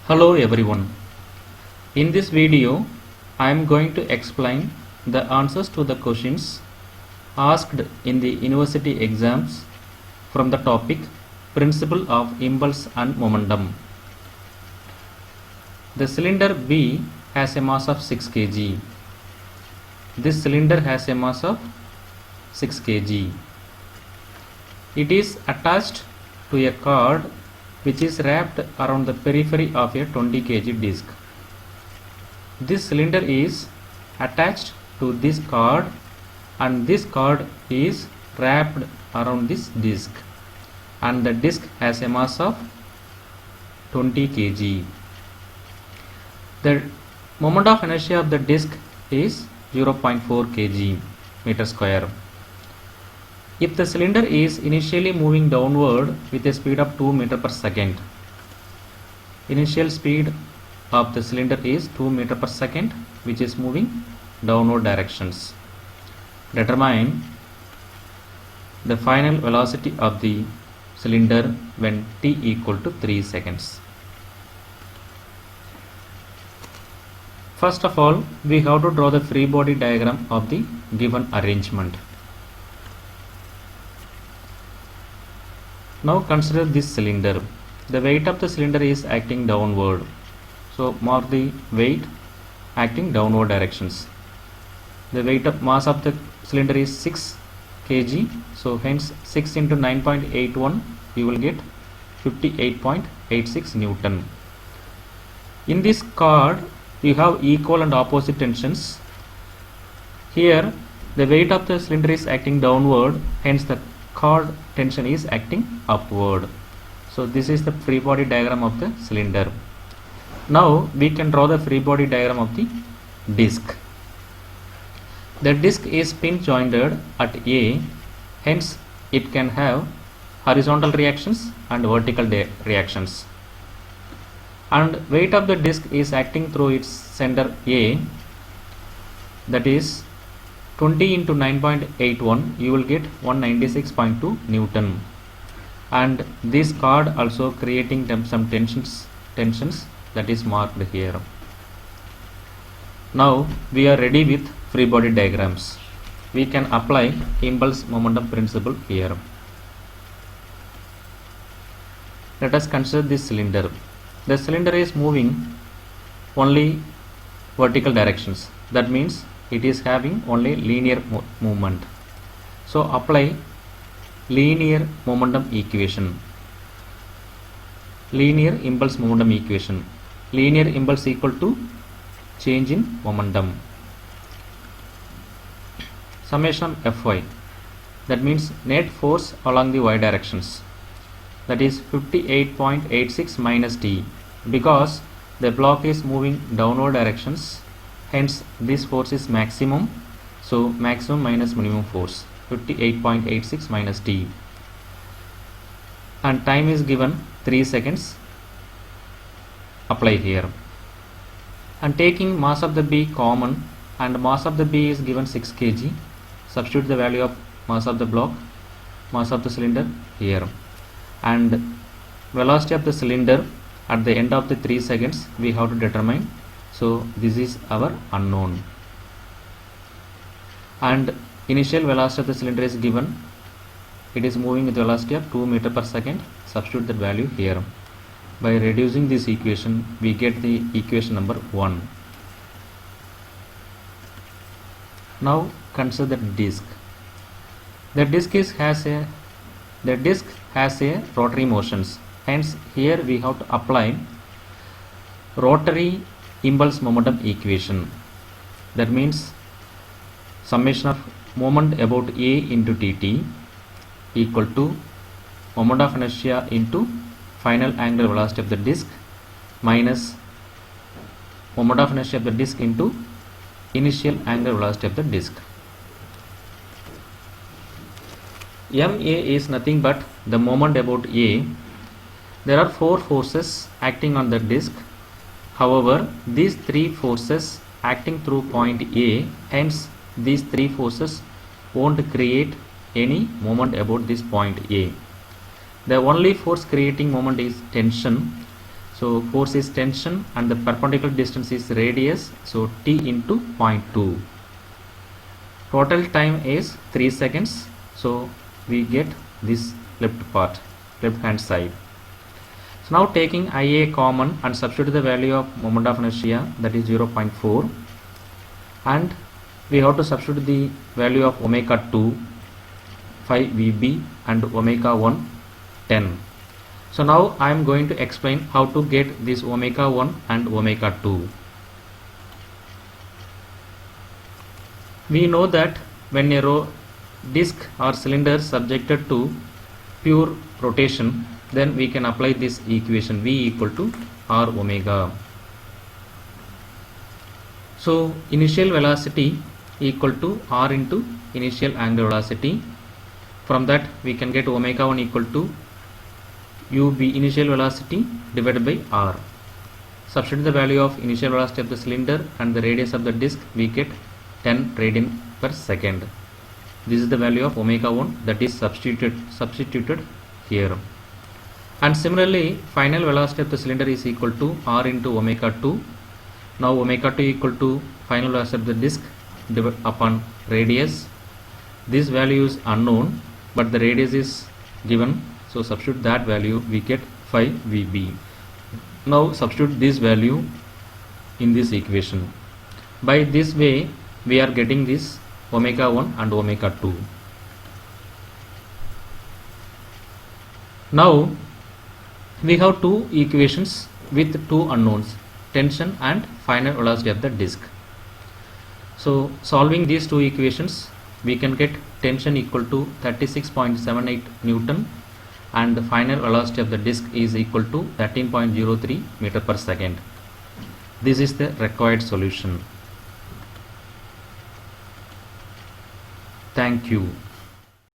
Hello everyone. In this video, I am going to explain the answers to the questions asked in the university exams from the topic Principle of Impulse and Momentum. The cylinder B has a mass of 6 kg. This cylinder has a mass of 6 kg. It is attached to a cord which is wrapped around the periphery of a 20 kg disc. This cylinder is attached to this cord and this cord is wrapped around this disc, and the disc has a mass of 20 kg. The moment of inertia of the disc is 0.4 kg meter square. If the cylinder is initially moving downward with a speed of 2 meter per second, initial speed of the cylinder is 2 meter per second, which is moving downward directions. Determine the final velocity of the cylinder when t equal to 3 seconds. First of all, we have to draw the free body diagram of the given arrangement. Now consider this cylinder. The weight of the cylinder is acting downward. So mark the weight acting downward directions. The weight of mass of the cylinder is 6 kg. So hence 6 into 9.81 you will get 58.86 Newton. In this cord you have equal and opposite tensions. Here the weight of the cylinder is acting downward, hence the cord tension is acting upward. So this is the free body diagram of the cylinder. Now we can draw the free body diagram of the disc. The disc is pin jointed at A, hence it can have horizontal reactions and vertical reactions. And weight of the disc is acting through its center A, that is 20 into 9.81, you will get 196.2 Newton. And this cord also creating some tensions that is marked here. Now we are ready with free body diagrams. We can apply impulse momentum principle here. Let us consider this cylinder. The cylinder is moving only vertical directions. That means it is having only linear movement. So apply linear momentum equation. Linear impulse momentum equation. Linear impulse equal to change in momentum. Summation Fy. That means net force along the y directions. That is 58.86 minus t. Because the block is moving downward directions, hence this force is maximum. So maximum minus minimum force, 58.86 minus t. And time is given 3 seconds. Apply here. And taking mass of the B common, and mass of the B is given 6 kg. Substitute the value of mass of the block, mass of the cylinder here. And velocity of the cylinder at the end of the 3 seconds we have to determine. So this is our unknown. And initial velocity of the cylinder is given. It is moving with velocity of 2 meter per second. Substitute that value here. By reducing this equation, we get the equation number 1. Now consider the disc. The disc has a rotary motions. Hence here we have to apply rotary impulse momentum equation. That means summation of moment about A into dt equal to moment of inertia into final angular velocity of the disc minus moment of inertia of the disc into initial angular velocity of the disc. Ma is nothing but the moment about A. There are 4 forces acting on the disc. However, these 3 forces acting through point A, hence these 3 forces won't create any moment about this point A. The only force creating moment is tension. So force is tension and the perpendicular distance is radius, so T into 0.2. Total time is 3 seconds, so we get this left hand side. So now taking Ia common and substitute the value of moment of inertia, that is 0.4, and we have to substitute the value of omega 2 5 VB and omega 1 10. So now I am going to explain how to get this omega 1 and omega 2. We know that when a disc or cylinder subjected to pure rotation, then we can apply this equation V equal to R omega. So initial velocity equal to R into initial angular velocity. From that we can get omega 1 equal to UB, initial velocity, divided by R. Substitute the value of initial velocity of the cylinder and the radius of the disc, we get 10 radian per second. This is the value of omega 1 that is substituted here. And similarly, final velocity of the cylinder is equal to R into omega 2. Now omega 2 equal to final velocity of the disc upon radius. This value is unknown, but the radius is given, so substitute that value, we get 5 VB. Now substitute this value in this equation. By this way we are getting this omega 1 and omega 2. Now we have two equations with two unknowns, tension and final velocity of the disc. So solving these two equations, we can get tension equal to 36.78 Newton and the final velocity of the disc is equal to 13.03 meter per second. This is the required solution. Thank you.